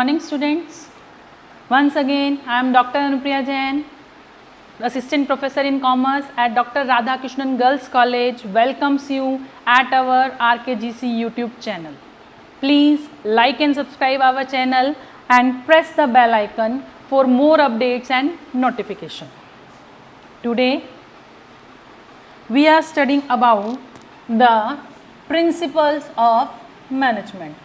morning students. Once again I am Dr. Anupriya Jain, Assistant Professor in Commerce at Dr. Radhakrishnan Girls College welcomes you at our RKGC YouTube channel. Please like and subscribe our channel and press the bell icon for more updates and notification. Today we are studying about the principles of management.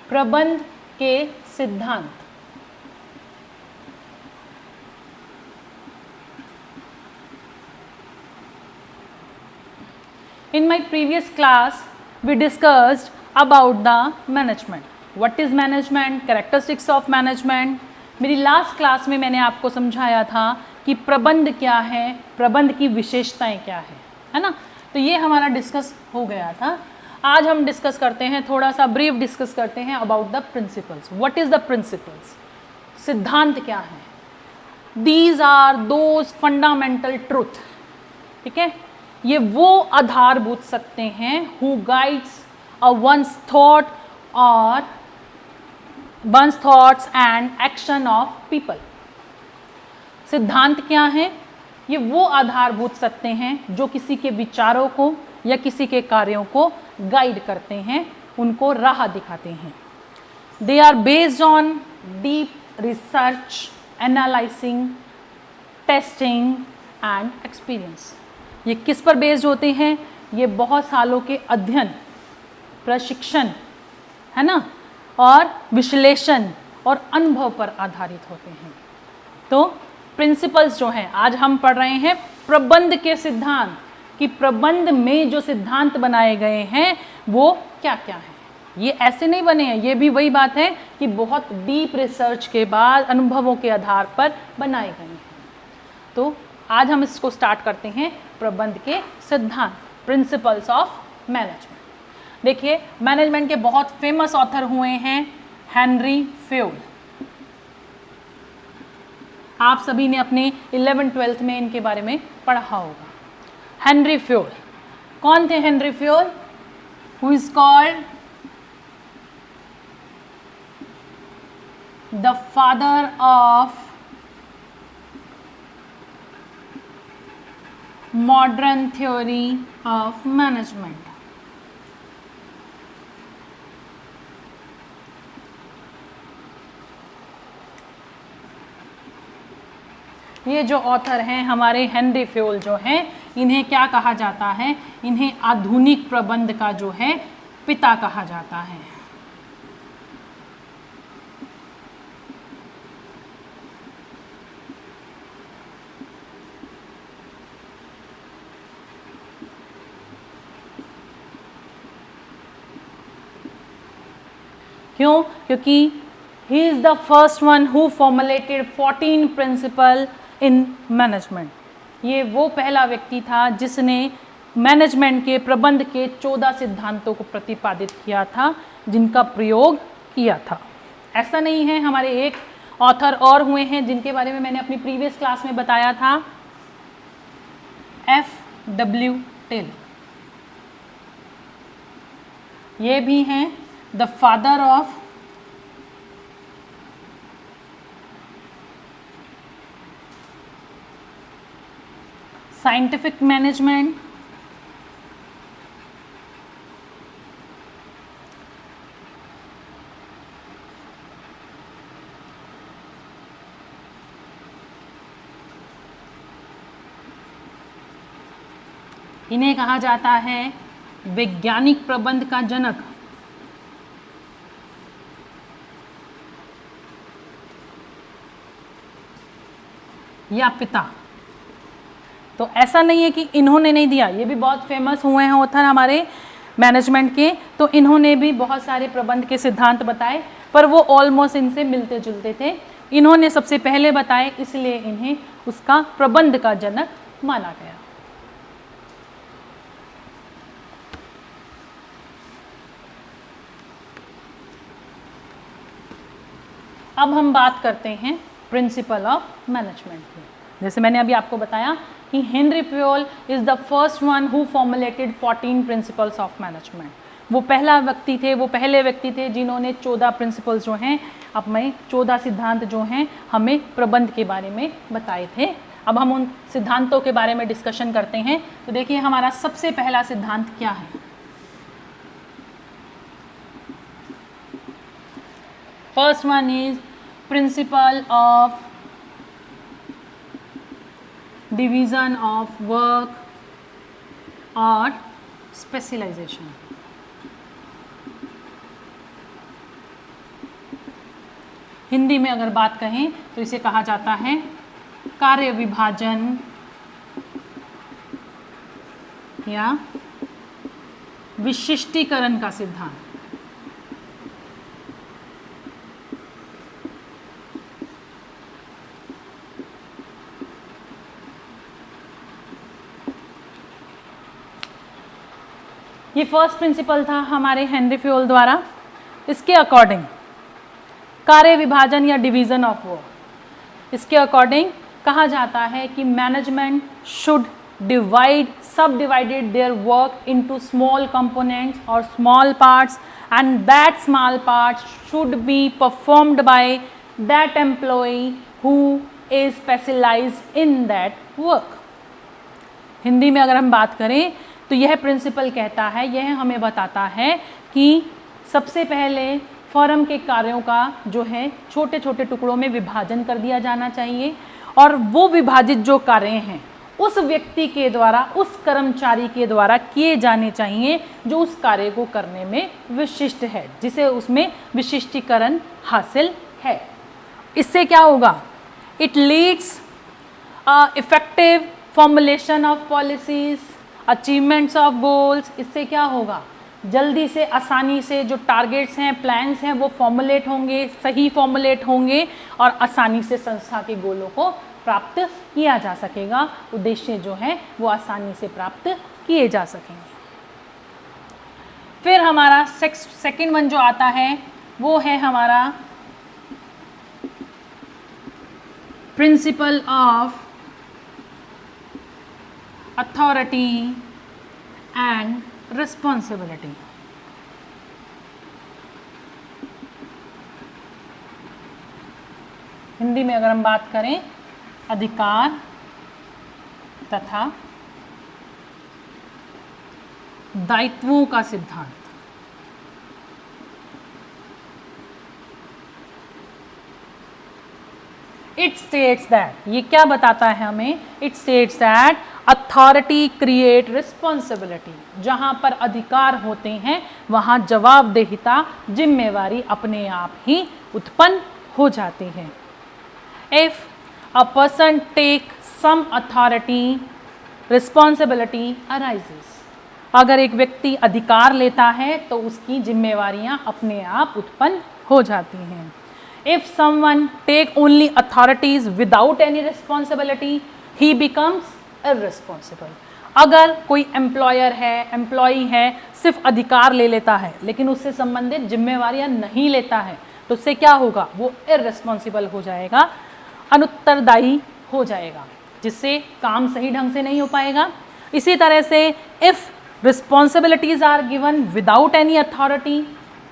प्रबंध के सिद्धांत. In my previous class we discussed about the management. What is management? Characteristics of management. मेरी last class में मैंने आपको समझाया था कि प्रबंध क्या है, प्रबंध की विशेषताएं क्या है ना. तो ये हमारा डिस्कस हो गया था. आज हम डिस्कस करते हैं, थोड़ा सा ब्रीफ डिस्कस करते हैं about the principles. What is the principles? सिद्धांत क्या है? These are those fundamental truth. ठीक है, ये वो आधारभूत सकते हैं हु गाइड्स वंस थॉट और one's thoughts and action of people. सिद्धांत क्या है? ये वो आधारभूत सकते हैं जो किसी के विचारों को या किसी के कार्यों को गाइड करते हैं, उनको राह दिखाते हैं. They are based on deep research, analysing, testing and experience. ये किस पर बेस्ड होते हैं? ये बहुत सालों के अध्ययन, प्रशिक्षण है ना, और विश्लेषण और अनुभव पर आधारित होते हैं. तो प्रिंसिपल्स जो हैं, आज हम पढ़ रहे हैं प्रबंध के सिद्धांत, कि प्रबंध में जो सिद्धांत बनाए गए हैं वो क्या क्या है. ये ऐसे नहीं बने हैं, ये भी वही बात है कि बहुत डीप रिसर्च के बाद अनुभवों के आधार पर बनाए गए हैं. तो आज हम इसको स्टार्ट करते हैं, प्रबंध के सिद्धांत, प्रिंसिपल्स ऑफ मैनेजमेंट. देखिए, मैनेजमेंट के बहुत फेमस ऑथर हुए हैं हेनरी फ्योल. आप सभी ने अपने 11th-12th में इनके बारे में पढ़ा होगा. हेनरी फ्योल कौन थे? Henry Fayol who is called the father of modern theory of management. ये जो ऑथर हैं हमारे हेनरी फ्योल जो हैं, इन्हें क्या कहा जाता है? इन्हें आधुनिक प्रबंध का जो है पिता कहा जाता है. क्यों? क्योंकि he is the first one who formulated 14 principle in management. ये वो पहला व्यक्ति था जिसने मैनेजमेंट के, प्रबंध के 14 सिद्धांतों को प्रतिपादित किया था, जिनका प्रयोग किया था. ऐसा नहीं है, हमारे एक ऑथर और हुए हैं जिनके बारे में मैंने अपनी प्रीवियस क्लास में बताया था, F.W. टेलर. ये भी हैं the father of scientific management. इन्हें कहा जाता है वैज्ञानिक प्रबंध का जनक. या पिता. तो ऐसा नहीं है कि इन्होंने नहीं दिया, ये भी बहुत फेमस हुए हैं ऑथर हमारे मैनेजमेंट के. तो इन्होंने भी बहुत सारे प्रबंध के सिद्धांत बताए, पर वो ऑलमोस्ट इनसे मिलते जुलते थे. इन्होंने सबसे पहले बताए, इसलिए इन्हें उसका प्रबंध का जनक माना गया. अब हम बात करते हैं प्रिंसिपल ऑफ मैनेजमेंट की. जैसे मैंने अभी आपको बताया कि Henry Fayol is the first one who formulated 14 principles of management. वो पहले व्यक्ति थे जिन्होंने 14 प्रिंसिपल्स जो हैं, अब मैं 14 सिद्धांत जो हैं हमें प्रबंध के बारे में बताए थे। अब हम उन सिद्धांतों के बारे में डिस्कशन करते हैं। तो देखिए हमारा सबसे पहला सिद्धांत क्या है। First one is principle of division of work और स्पेशलाइजेशन। हिंदी में अगर बात कहें तो इसे कहा जाता है कार्य विभाजन या विशिष्टीकरण का सिद्धांत। ये फर्स्ट प्रिंसिपल था हमारे हेनरी फ्योल द्वारा। इसके अकॉर्डिंग कार्य विभाजन या डिवीजन ऑफ वर्क, इसके अकॉर्डिंग कहा जाता है कि management should subdivided their work into small components और small parts and that small parts should be performed by that employ who is specialized in that work. Hindi में अगर हम बात करें तो यह प्रिंसिपल कहता है, यह हमें बताता है कि सबसे पहले फर्म के कार्यों का जो है छोटे छोटे टुकड़ों में विभाजन कर दिया जाना चाहिए और वो विभाजित जो कार्य हैं उस व्यक्ति के द्वारा, उस कर्मचारी के द्वारा किए जाने चाहिए जो उस कार्य को करने में विशिष्ट है, जिसे उसमें विशिष्टीकरण हासिल है। इससे क्या होगा? It leads effective formulation of policies, achievements of goals. इससे क्या होगा? जल्दी से, आसानी से जो टारगेट्स हैं, प्लान्स हैं, वो फॉर्मुलेट होंगे, सही फॉर्मुलेट होंगे और आसानी से संस्था के गोलों को प्राप्त किया जा सकेगा। उद्देश्य जो है वो आसानी से प्राप्त किए जा सकेंगे। फिर हमारा सेकंड वन जो आता है वो है हमारा principle of authority and responsibility. Hindi में अगर हम बात करें, अधिकार तथा दायित्वों का सिद्धांत। इट स्टेट्स दैट, ये क्या बताता है हमें? It states that authority create responsibility. जहां पर अधिकार होते हैं वहां जवाबदेहिता, जिम्मेवारी अपने आप ही उत्पन्न हो जाती है। If a person take some authority, responsibility arises. अगर एक व्यक्ति अधिकार लेता है तो उसकी जिम्मेवारियां अपने आप उत्पन्न हो जाती हैं। If someone take only authorities without any responsibility, he becomes irresponsible. अगर कोई एम्प्लॉय है, सिर्फ अधिकार ले लेता है लेकिन उससे संबंधित जिम्मेवारियां नहीं लेता है तो उससे क्या होगा? वो irresponsible हो जाएगा, अनुत्तरदायी हो जाएगा, जिससे काम सही ढंग से नहीं हो पाएगा। इसी तरह से if responsibilities are given without any authority,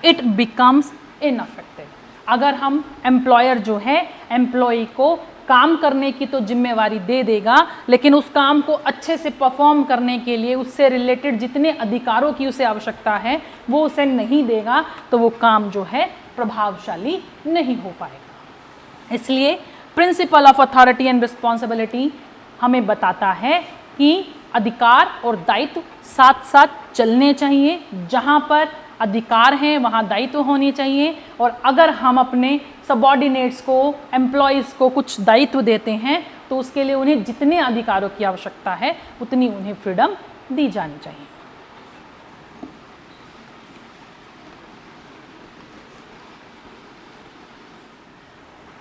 it becomes ineffective. अगर हम एम्प्लॉयर जो है एम्प्लॉय को काम करने की तो जिम्मेवारी दे देगा लेकिन उस काम को अच्छे से परफॉर्म करने के लिए उससे रिलेटेड जितने अधिकारों की उसे आवश्यकता है वो उसे नहीं देगा तो वो काम जो है प्रभावशाली नहीं हो पाएगा। इसलिए principle of authority and responsibility हमें बताता है कि अधिकार और दायित्व साथ साथ चलने चाहिए। जहाँ पर अधिकार हैं वहाँ दायित्व होने चाहिए और अगर हम अपने सबऑर्डिनेट्स को, एम्प्लॉयज़ को कुछ दायित्व देते हैं तो उसके लिए उन्हें जितने अधिकारों की आवश्यकता है उतनी उन्हें फ्रीडम दी जानी चाहिए।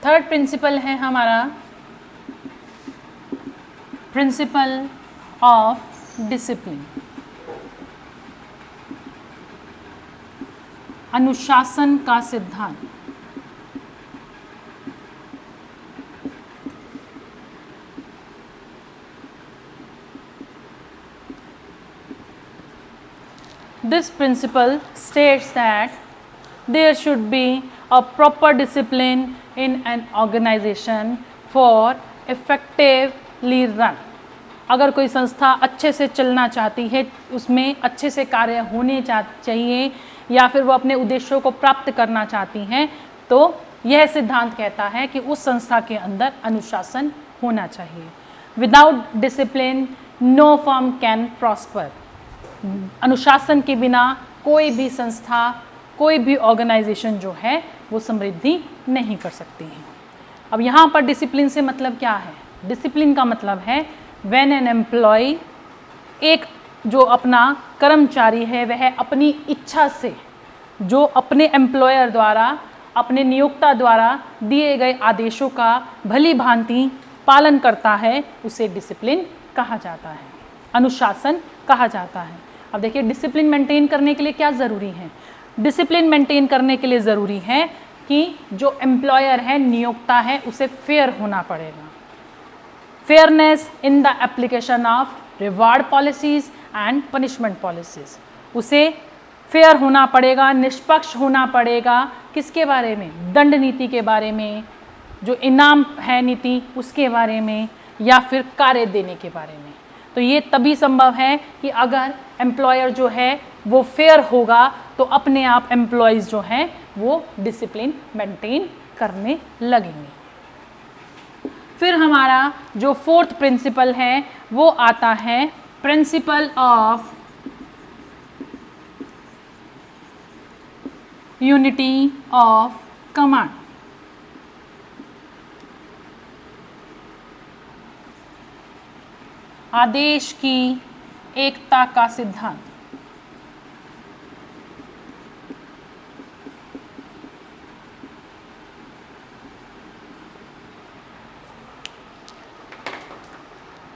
थर्ड प्रिंसिपल है हमारा प्रिंसिपल ऑफ डिसिप्लिन, अनुशासन का सिद्धांत। this principle states that there should be a proper discipline in an organization for effectively run. अगर कोई संस्था अच्छे से चलना चाहती है, उसमें अच्छे से कार्य होने चाहिए या फिर वो अपने उद्देश्यों को प्राप्त करना चाहती हैं, तो यह सिद्धांत कहता है कि उस संस्था के अंदर अनुशासन होना चाहिए. Without discipline no firm can prosper. अनुशासन के बिना कोई भी संस्था, कोई भी ऑर्गेनाइजेशन जो है वो समृद्धि नहीं कर सकती है. अब यहाँ पर डिसिप्लिन से मतलब क्या है? डिसिप्लिन का मतलब है व्हेन एन एम्प्लॉय, एक जो अपना कर्मचारी है वह अपनी इच्छा से जो अपने एम्प्लॉयर द्वारा, अपने नियोक्ता द्वारा दिए गए आदेशों का भली भांति पालन करता है, उसे डिसिप्लिन कहा जाता है, अनुशासन कहा जाता है. अब देखिए डिसिप्लिन मेंटेन करने के लिए क्या ज़रूरी है? डिसिप्लिन मेंटेन करने के लिए ज़रूरी है कि जो एम्प्लॉयर है, नियोक्ता है, उसे फेयर होना पड़ेगा. Fairness in the application of reward policies and punishment policies. उसे फेयर होना पड़ेगा, निष्पक्ष होना पड़ेगा. किसके बारे में? दंड नीति के बारे में, जो इनाम है नीति उसके बारे में, या फिर कार्य देने के बारे में. तो ये तभी संभव है कि अगर एम्प्लॉयर जो है वो फेयर होगा, तो अपने आप एम्प्लॉयज़ जो हैं वो डिसिप्लिन मेंटेन करने लगेंगे. फिर हमारा जो फोर्थ प्रिंसिपल है वो आता है principle of unity of command. आदेश की एकता का सिद्धांत.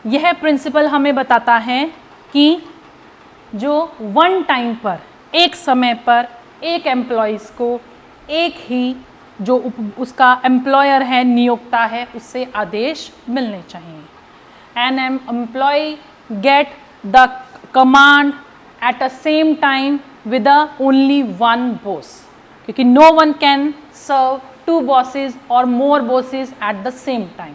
यह प्रिंसिपल हमें बताता है कि जो वन टाइम पर, एक समय पर एक एम्प्लॉयज़ को एक ही जो उसका एम्प्लॉयर है, नियोक्ता है, उससे आदेश मिलने चाहिए. An employee get the command at the same time with only one boss, क्योंकि no one can serve two bosses or more bosses at the same time.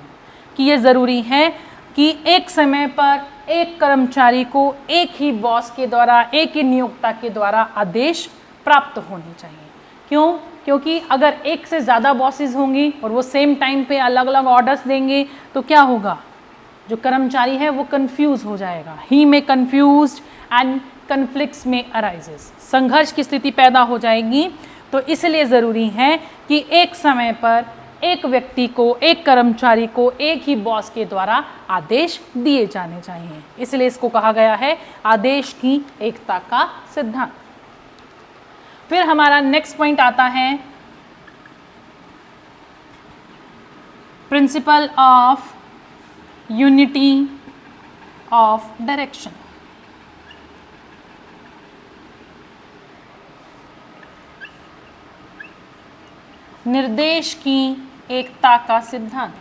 कि ये ज़रूरी है कि एक समय पर एक कर्मचारी को एक ही बॉस के द्वारा, एक ही नियोक्ता के द्वारा आदेश प्राप्त होने चाहिए. क्यों? क्योंकि अगर एक से ज़्यादा बॉसेस होंगी और वो सेम टाइम पे अलग अलग ऑर्डर्स देंगे तो क्या होगा? जो कर्मचारी है वो कंफ्यूज हो जाएगा. ही में कंफ्यूज्ड एंड कन्फ्लिक्ट्स में अराइजेस. संघर्ष की स्थिति पैदा हो जाएगी. तो इसलिए ज़रूरी है कि एक समय पर एक व्यक्ति को, एक कर्मचारी को एक ही बॉस के द्वारा आदेश दिए जाने चाहिए. इसलिए इसको कहा गया है आदेश की एकता का सिद्धांत. फिर हमारा नेक्स्ट पॉइंट आता है principle of unity of direction. निर्देश की एकता का सिद्धांत.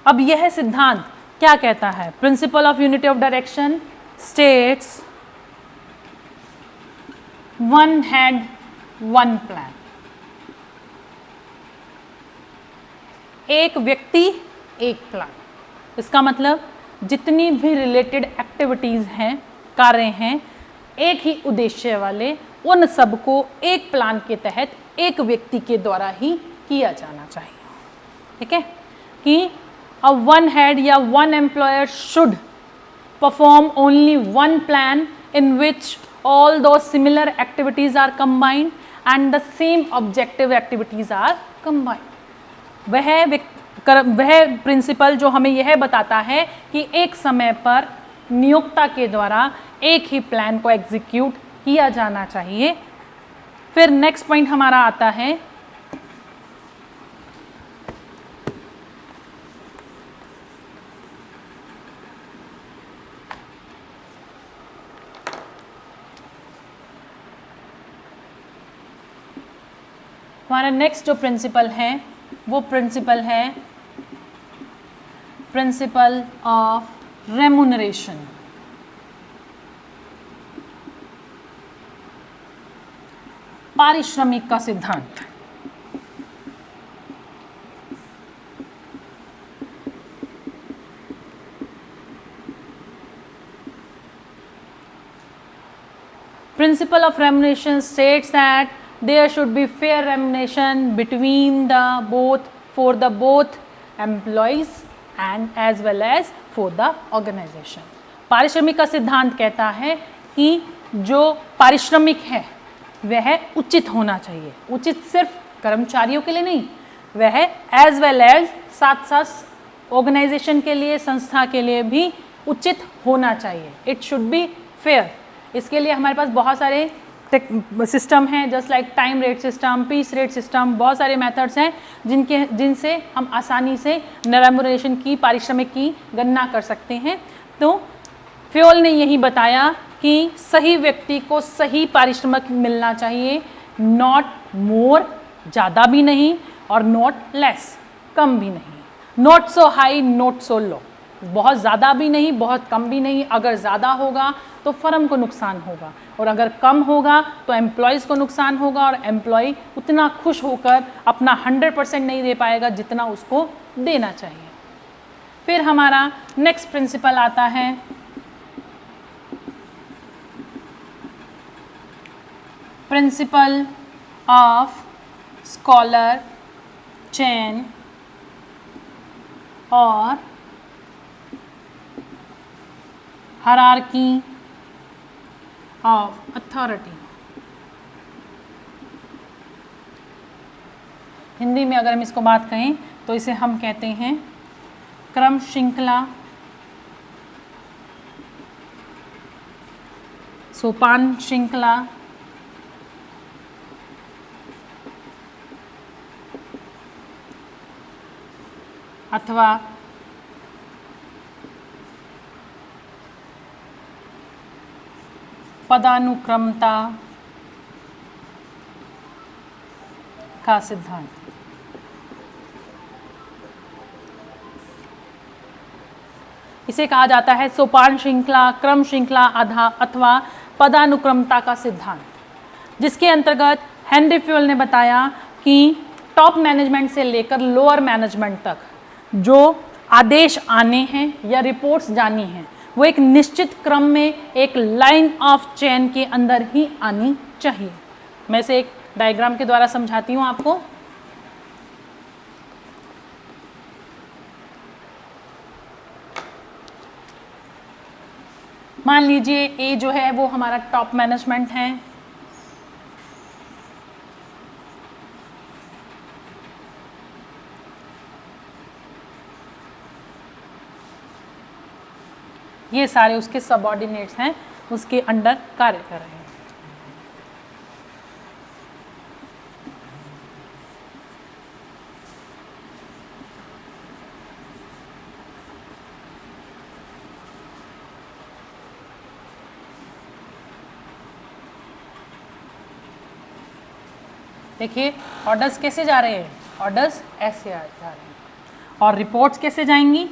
अब यह सिद्धांत क्या कहता है? Principle of unity of direction states one head one plan. एक व्यक्ति एक प्लान. इसका मतलब जितनी भी रिलेटेड एक्टिविटीज़ हैं, कार्य हैं, एक ही उद्देश्य वाले, उन सबको एक प्लान के तहत एक व्यक्ति के द्वारा ही किया जाना चाहिए. ठीक है कि a one head या one employer should perform only one plan in which all those similar activities are combined and the same objective activities are combined. वह प्रिंसिपल जो हमें यह बताता है कि एक समय पर नियोक्ता के द्वारा एक ही प्लान को एग्जीक्यूट किया जाना चाहिए. फिर नेक्स्ट पॉइंट हमारा आता है हमारा नेक्स्ट जो प्रिंसिपल है वो प्रिंसिपल है प्रिंसिपल ऑफ रेम्यूनरेशन। पारिश्रमिक का सिद्धांत। Principle of remuneration states that there should be fair remuneration between the for the both employees and as well as for the organization। पारिश्रमिक का सिद्धांत कहता है कि जो पारिश्रमिक है वह उचित होना चाहिए। उचित सिर्फ कर्मचारियों के लिए नहीं, वह एज वेल एज साथ साथ ऑर्गेनाइजेशन के लिए, संस्था के लिए भी उचित होना चाहिए। It should be fair. इसके लिए हमारे पास बहुत सारे सिस्टम हैं, just like time rate system, piece rate system, बहुत सारे मेथड्स हैं जिनसे हम आसानी से रेम्यूनरेशन की, पारिश्रमिक की गणना कर सकते हैं। तो फ्योल ने यही बताया कि सही व्यक्ति को सही पारिश्रमिक मिलना चाहिए, नॉट मोर, ज़्यादा भी नहीं, और नॉट लेस, कम भी नहीं, not so high not so low, बहुत ज़्यादा भी नहीं बहुत कम भी नहीं। अगर ज़्यादा होगा तो फर्म को नुकसान होगा, और अगर कम होगा तो एम्प्लॉयज़ को नुकसान होगा, और एम्प्लॉय उतना खुश होकर अपना 100% नहीं दे पाएगा जितना उसको देना चाहिए। फिर हमारा नेक्स्ट प्रिंसिपल आता है प्रिंसिपल ऑफ स्कॉलर चेन और हायरार्की ऑफ अथॉरिटी। हिंदी में अगर हम इसको बात कहें तो इसे हम कहते हैं क्रम श्रृंखला, सोपान श्रृंखला, अथवा पदानुक्रमता का सिद्धांत। इसे कहा जाता है सोपान श्रृंखला, क्रम श्रृंखला अथवा पदानुक्रमता का सिद्धांत, जिसके अंतर्गत हेनरी फ्योल ने बताया कि टॉप मैनेजमेंट से लेकर लोअर मैनेजमेंट तक जो आदेश आने हैं या रिपोर्ट्स जानी हैं वो एक निश्चित क्रम में, एक लाइन ऑफ चेन के अंदर ही आनी चाहिए। मैं इसे एक डायग्राम के द्वारा समझाती हूँ आपको। मान लीजिए ए जो है वो हमारा टॉप मैनेजमेंट है, ये सारे उसके सबऑर्डिनेट्स हैं, उसके अंडर कार्य कर रहे हैं। देखिए ऑर्डर्स कैसे जा रहे हैं, ऑर्डर्स ऐसे जा रहे हैं, और रिपोर्ट्स कैसे जाएंगी,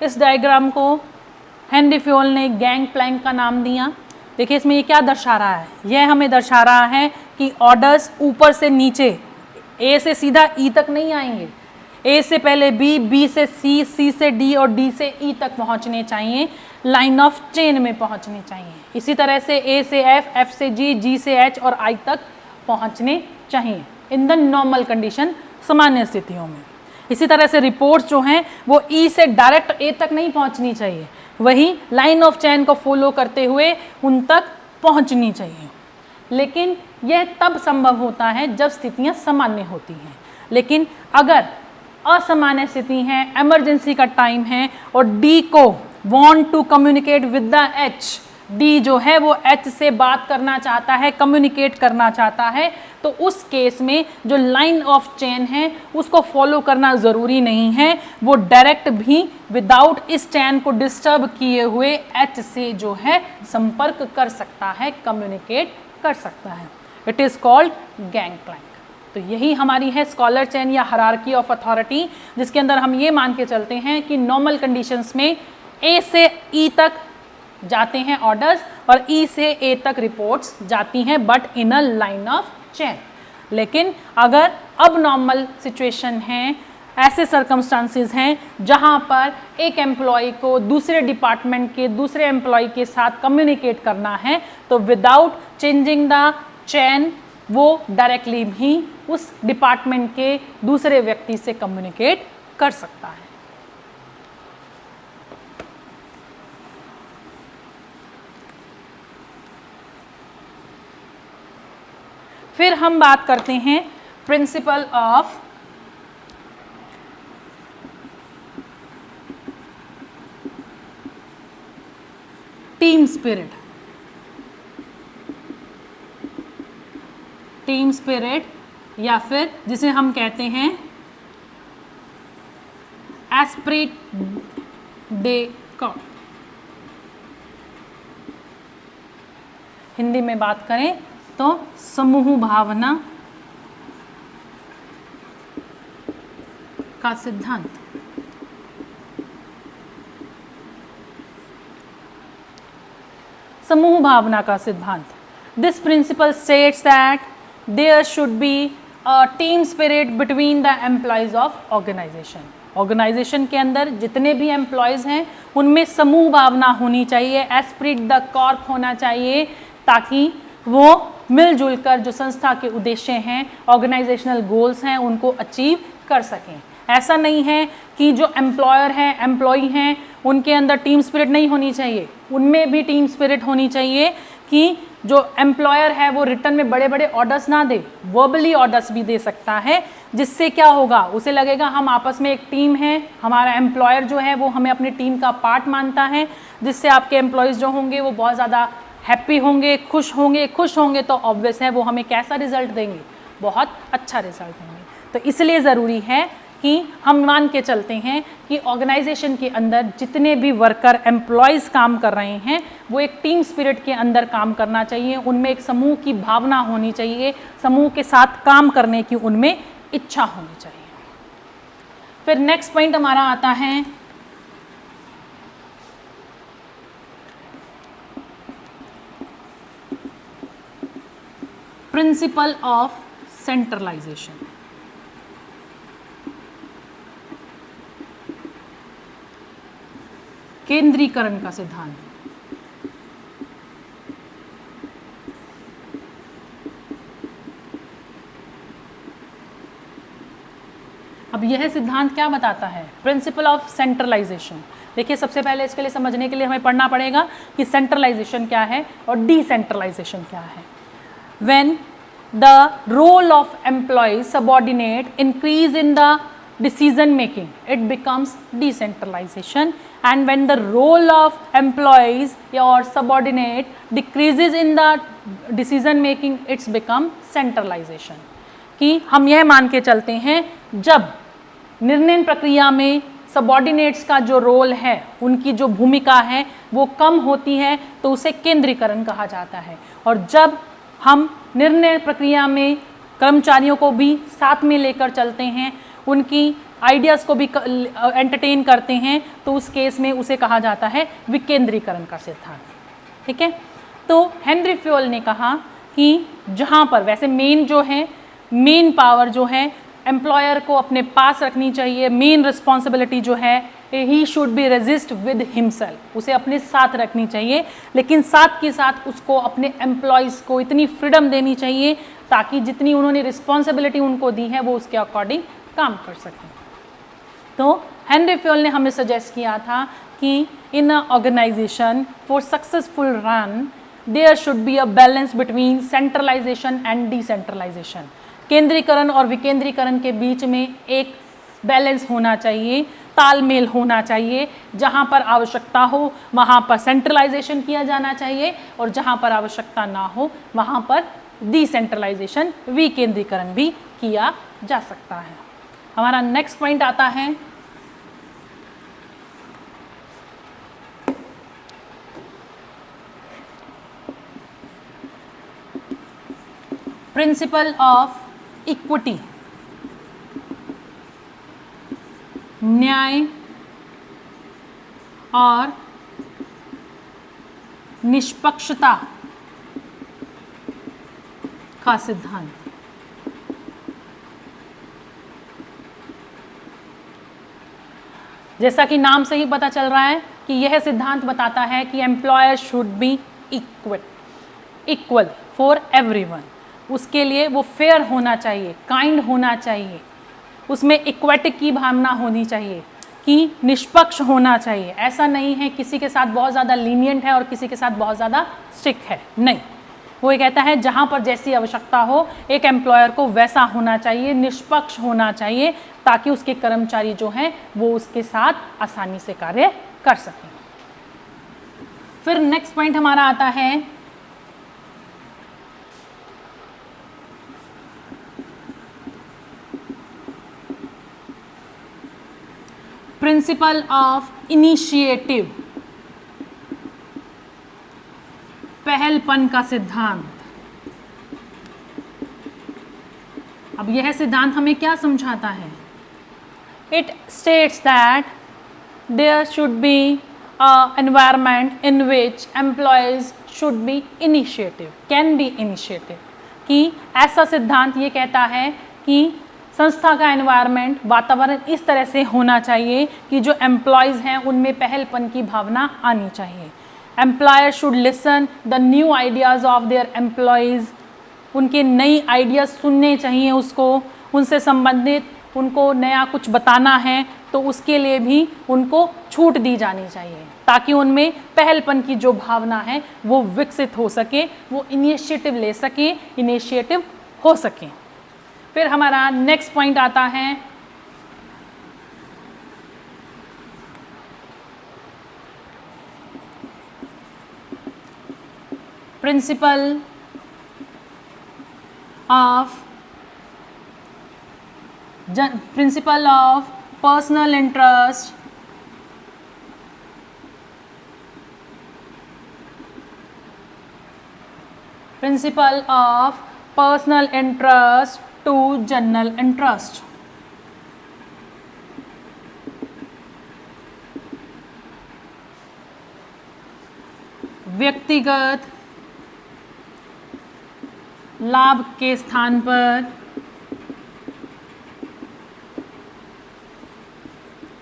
इस डायग्राम को हेनरी फ्योल ने गैंग प्लैंक का नाम दिया। देखिए इसमें ये क्या दर्शा रहा है, यह हमें दर्शा रहा है कि ऑर्डर्स ऊपर से नीचे, ए से सीधा ई तक नहीं आएंगे, ए से पहले बी, बी से सी, सी से डी और डी से ई तक पहुंचने चाहिए, लाइन ऑफ चेन में पहुंचने चाहिए। इसी तरह से ए से एफ, एफ से जी, जी से एच और आई तक पहुंचने चाहिए इन द नॉर्मल कंडीशन, सामान्य स्थितियों में। इसी तरह से रिपोर्ट्स जो हैं वो ई से डायरेक्ट ए तक नहीं पहुंचनी चाहिए, वही लाइन ऑफ चेन को फॉलो करते हुए उन तक पहुंचनी चाहिए। लेकिन यह तब संभव होता है जब स्थितियां सामान्य होती हैं। लेकिन अगर असामान्य स्थिति है, इमरजेंसी का टाइम है और डी को want to communicate with the H, D जो है वो एच से बात करना चाहता है, कम्युनिकेट करना चाहता है, तो उस केस में जो लाइन ऑफ चेन है उसको फॉलो करना ज़रूरी नहीं है, वो डायरेक्ट भी विदाउट इस चेन को डिस्टर्ब किए हुए एच से जो है संपर्क कर सकता है, कम्युनिकेट कर सकता है। It is called gangplank. तो यही हमारी है स्कॉलर चेन या हायरार्की ऑफ अथॉरिटी, जिसके अंदर हम ये मान के चलते हैं कि नॉर्मल कंडीशंस में ए से ई तक जाते हैं ऑर्डर्स और ई से ए तक रिपोर्ट्स जाती हैं, but in a line of chain. लेकिन अगर अब नॉर्मल सिचुएशन है, ऐसे सर्कमस्टांसेस हैं जहां पर एक एम्प्लॉय को दूसरे डिपार्टमेंट के दूसरे एम्प्लॉय के साथ कम्युनिकेट करना है, तो विदाउट चेंजिंग द चेन वो डायरेक्टली भी उस डिपार्टमेंट के दूसरे व्यक्ति से कम्युनिकेट कर सकता है। फिर हम बात करते हैं principle of team spirit. Team spirit या फिर जिसे हम कहते हैं एस्प्री दे कॉर्प। हिंदी में बात करें तो समूह भावना का सिद्धांत। समूह भावना का सिद्धांत। This principle states that there should be a team spirit between the employees of organisation. Organisation के अंदर जितने भी एम्प्लॉयज हैं उनमें समूह भावना होनी चाहिए, एस्प्रिट द कॉर्प होना चाहिए, ताकि वो मिलजुल कर जो संस्था के उद्देश्य हैं, ऑर्गेनाइजेशनल गोल्स हैं, उनको अचीव कर सकें। ऐसा नहीं है कि जो एम्प्लॉयर हैं, एम्प्लॉई हैं, उनके अंदर टीम स्पिरिट नहीं होनी चाहिए, उनमें भी टीम स्पिरिट होनी चाहिए कि जो एम्प्लॉयर है वो रिटर्न में बड़े बड़े ऑर्डर्स ना दे, वर्बली ऑर्डर्स भी दे सकता है, जिससे क्या होगा, उसे लगेगा हम आपस में एक टीम है, हमारा एम्प्लॉयर जो है वो हमें अपनी टीम का पार्ट मानता है, जिससे आपके एम्प्लॉयज़ जो होंगे वो बहुत ज़्यादा हैप्पी होंगे, खुश होंगे तो ऑब्वियस है वो हमें कैसा रिजल्ट देंगे, बहुत अच्छा रिजल्ट देंगे। तो इसलिए ज़रूरी है कि हम मान के चलते हैं कि ऑर्गेनाइजेशन के अंदर जितने भी वर्कर एम्प्लॉयज़ काम कर रहे हैं वो एक टीम स्पिरिट के अंदर काम करना चाहिए, उनमें एक समूह की भावना होनी चाहिए, समूह के साथ काम करने की उनमें इच्छा होनी चाहिए। फिर नेक्स्ट पॉइंट हमारा आता है प्रिंसिपल ऑफ सेंट्रलाइजेशन। केंद्रीकरण का सिद्धांत। अब यह सिद्धांत क्या बताता है? Principle of centralisation. देखिए, सबसे पहले इसके लिए समझने के लिए हमें पढ़ना पड़ेगा कि सेंट्रलाइजेशन क्या है और डिसेंट्रलाइजेशन क्या है। When the role of employees subordinate increase in the decision making, it becomes decentralization, and when the role of employees or subordinate decreases in the decision making, it's become centralization। कि हम यह मान के चलते हैं जब निर्णय प्रक्रिया में सबॉर्डिनेट्स का जो रोल है, उनकी जो भूमिका है वो कम होती है तो उसे केंद्रीकरण कहा जाता है, और जब हम निर्णय प्रक्रिया में कर्मचारियों को भी साथ में लेकर चलते हैं, उनकी आइडियाज़ को भी एंटरटेन करते हैं, तो उस केस में उसे कहा जाता है विकेंद्रीकरण का सिद्धांत। ठीक है, तो हेनरी फ्योल ने कहा कि जहाँ पर वैसे मेन पावर जो है एम्प्लॉयर को अपने पास रखनी चाहिए, मेन रिस्पॉन्सिबिलिटी जो है he should be resist with himself, उसे अपने साथ रखनी चाहिए, लेकिन साथ के साथ उसको अपने एम्प्लॉयज़ को इतनी फ्रीडम देनी चाहिए ताकि जितनी उन्होंने रिस्पॉन्सिबिलिटी उनको दी है वो उसके अकॉर्डिंग काम कर सकें। तो हेनरी फ्योल ने हमें सजेस्ट किया था कि in a organisation for successful run there should be a balance between centralisation and decentralisation. केंद्रीकरण और विकेंद्रीकरण के बीच में एक बैलेंस होना चाहिए, तालमेल होना चाहिए, जहाँ पर आवश्यकता हो वहाँ पर सेंट्रलाइजेशन किया जाना चाहिए और जहाँ पर आवश्यकता ना हो वहाँ पर डिसेंट्रलाइजेशन, विकेंद्रीकरण भी किया जा सकता है। हमारा नेक्स्ट पॉइंट आता है प्रिंसिपल ऑफ इक्विटी, न्याय और निष्पक्षता का सिद्धांत। जैसा कि नाम से ही पता चल रहा है कि यह सिद्धांत बताता है कि employer should be equal for everyone. उसके लिए वो फेयर होना चाहिए, काइंड होना चाहिए, उसमें इक्विटी की भावना होनी चाहिए, कि निष्पक्ष होना चाहिए। ऐसा नहीं है किसी के साथ बहुत ज़्यादा लीनियंट है और किसी के साथ बहुत ज़्यादा स्ट्रिक्ट है, नहीं। वो ये कहता है जहाँ पर जैसी आवश्यकता हो एक एम्प्लॉयर को वैसा होना चाहिए, निष्पक्ष होना चाहिए, ताकि उसके कर्मचारी जो हैं वो उसके साथ आसानी से कार्य कर सकें। फिर नेक्स्ट पॉइंट हमारा आता है प्रिंसिपल ऑफ इनिशिएटिव, पहलपन का सिद्धांत। अब यह सिद्धांत हमें क्या समझाता है? It states that there should be a environment in which employees should be initiative, can be initiative. कि ऐसा सिद्धांत ये कहता है कि संस्था का एनवायरनमेंट, वातावरण इस तरह से होना चाहिए कि जो एम्प्लॉयज़ हैं उनमें पहलपन की भावना आनी चाहिए। Employer should listen the new ideas of their employees, उनके नई आइडियाज़ सुनने चाहिए उसको, उनसे संबंधित उनको नया कुछ बताना है तो उसके लिए भी उनको छूट दी जानी चाहिए, ताकि उनमें पहलपन की जो भावना है वो विकसित हो सके, वो इनिशिएटिव ले सके, इनिशिएटिव हो सके। फिर हमारा नेक्स्ट पॉइंट आता है principle of personal interest, principle of personal interest to general interest. व्यक्तिगत लाभ के स्थान पर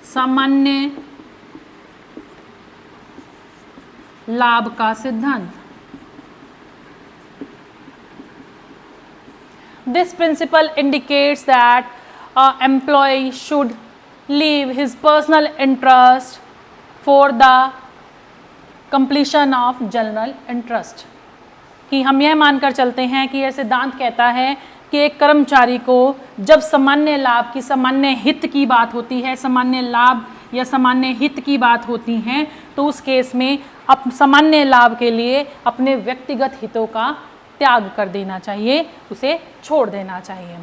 सामान्य लाभ का सिद्धांत। This principle indicates that an employee should leave his personal interest for the completion of general interest। कि हम यह मानकर चलते हैं कि यह सिद्धांत कहता है कि एक कर्मचारी को जब सामान्य लाभ की, सामान्य हित की बात होती है, सामान्य लाभ या सामान्य हित की बात होती है, तो उस केस में सामान्य लाभ के लिए अपने व्यक्तिगत हितों का त्याग कर देना चाहिए, उसे छोड़ देना चाहिए।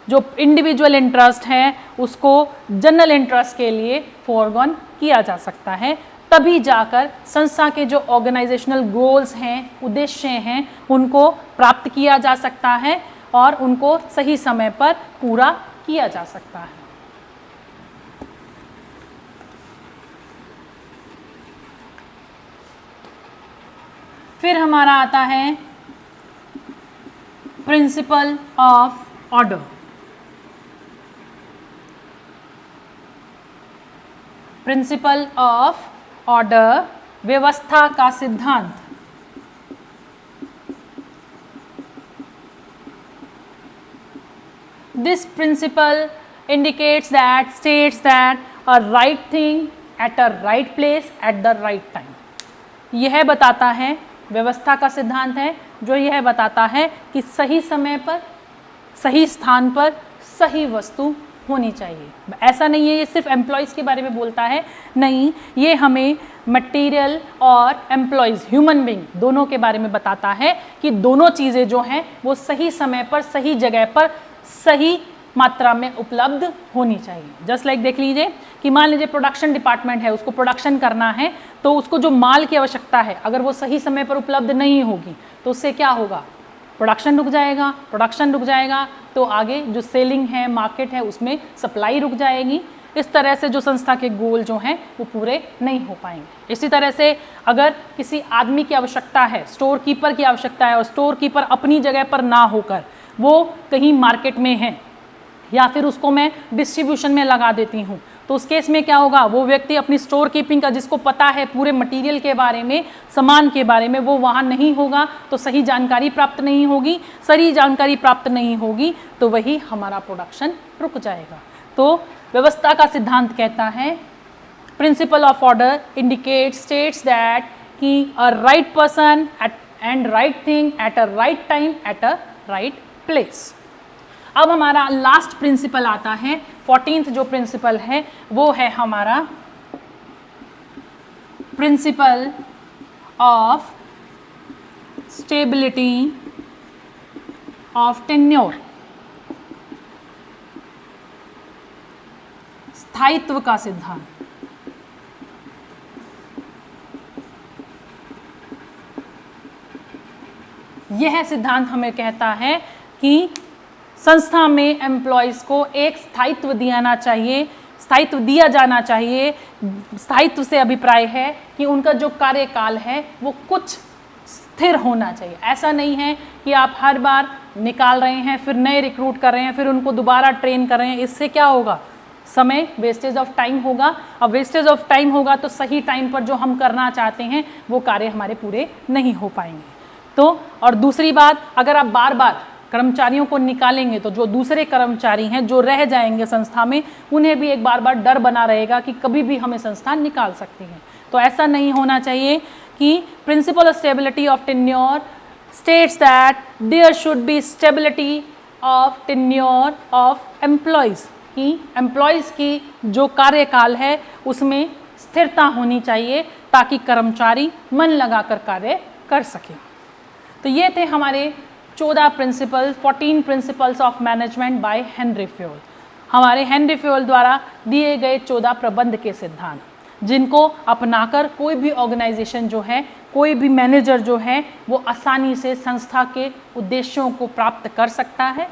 जो इंडिविजुअल इंटरेस्ट है उसको जनरल इंटरेस्ट के लिए फोरगॉन किया जा सकता है, तभी जाकर संस्था के जो ऑर्गेनाइजेशनल गोल्स हैं, उद्देश्य हैं, उनको प्राप्त किया जा सकता है और उनको सही समय पर पूरा किया जा सकता है। फिर हमारा आता है principle of order. Principal of order, व्यवस्था का सिद्धांत। This principle indicates that, states that a right thing at a right place at the right time। यह बताता है, व्यवस्था का सिद्धांत है जो यह बताता है कि सही समय पर, सही स्थान पर सही वस्तु होनी चाहिए। ऐसा नहीं है ये सिर्फ एम्प्लॉयज़ के बारे में बोलता है, नहीं, ये हमें मटेरियल और एम्प्लॉयज़, ह्यूमन बीइंग, दोनों के बारे में बताता है कि दोनों चीज़ें जो हैं वो सही समय पर, सही जगह पर, सही मात्रा में उपलब्ध होनी चाहिए। जस्ट लाइक देख लीजिए कि मान लीजिए प्रोडक्शन डिपार्टमेंट है, उसको प्रोडक्शन करना है, तो उसको जो माल की आवश्यकता है अगर वो सही समय पर उपलब्ध नहीं होगी तो उससे क्या होगा, प्रोडक्शन रुक जाएगा। प्रोडक्शन रुक जाएगा तो आगे जो सेलिंग है, मार्केट है, उसमें सप्लाई रुक जाएगी। इस तरह से जो संस्था के गोल जो हैं वो पूरे नहीं हो पाएंगे। इसी तरह से अगर किसी आदमी की आवश्यकता है, स्टोर कीपर की आवश्यकता है, और स्टोर कीपर अपनी जगह पर ना होकर वो कहीं मार्केट में है या फिर उसको मैं डिस्ट्रीब्यूशन में लगा देती हूँ, तो उस केस में क्या होगा, वो व्यक्ति अपनी स्टोर कीपिंग का, जिसको पता है पूरे मटेरियल के बारे में, सामान के बारे में, वो वहाँ नहीं होगा तो सही जानकारी प्राप्त नहीं होगी। सही जानकारी प्राप्त नहीं होगी तो वही हमारा प्रोडक्शन रुक जाएगा। तो व्यवस्था का सिद्धांत कहता है, principle of order indicate states that कि a right person and right thing at a right time at a right place. अब हमारा लास्ट प्रिंसिपल आता है, 14th जो प्रिंसिपल है वो है हमारा principal of stability of tenure, स्थायित्व का सिद्धांत। यह सिद्धांत हमें कहता है कि संस्था में एम्प्लॉयज़ को एक स्थायित्व दियाना चाहिए, स्थायित्व दिया जाना चाहिए। स्थायित्व से अभिप्राय है कि उनका जो कार्यकाल है वो कुछ स्थिर होना चाहिए। ऐसा नहीं है कि आप हर बार निकाल रहे हैं, फिर नए रिक्रूट कर रहे हैं, फिर उनको दोबारा ट्रेन कर रहे हैं। इससे क्या होगा, समय वेस्टेज ऑफ टाइम होगा। अब वेस्टेज ऑफ टाइम होगा तो सही टाइम पर जो हम करना चाहते हैं वो कार्य हमारे पूरे नहीं हो पाएंगे। तो और दूसरी बात, अगर आप बार बार कर्मचारियों को निकालेंगे तो जो दूसरे कर्मचारी हैं जो रह जाएंगे संस्था में, उन्हें भी एक बार बार डर बना रहेगा कि कभी भी हमें संस्था निकाल सकती है। तो ऐसा नहीं होना चाहिए कि principle of stability of tenure states that there should be stability of tenure of employees, कि एम्प्लॉयज़ की जो कार्यकाल है उसमें स्थिरता होनी चाहिए ताकि कर्मचारी मन लगाकर कार्य कर सकें। तो ये थे हमारे 14 principles, 14 principles of management by Henry Fayol. हमारे हेनरी फ्योल द्वारा दिए गए 14 प्रबंध के सिद्धांत, जिनको अपनाकर कोई भी ऑर्गेनाइजेशन जो है, कोई भी मैनेजर जो है वो आसानी से संस्था के उद्देश्यों को प्राप्त कर सकता है।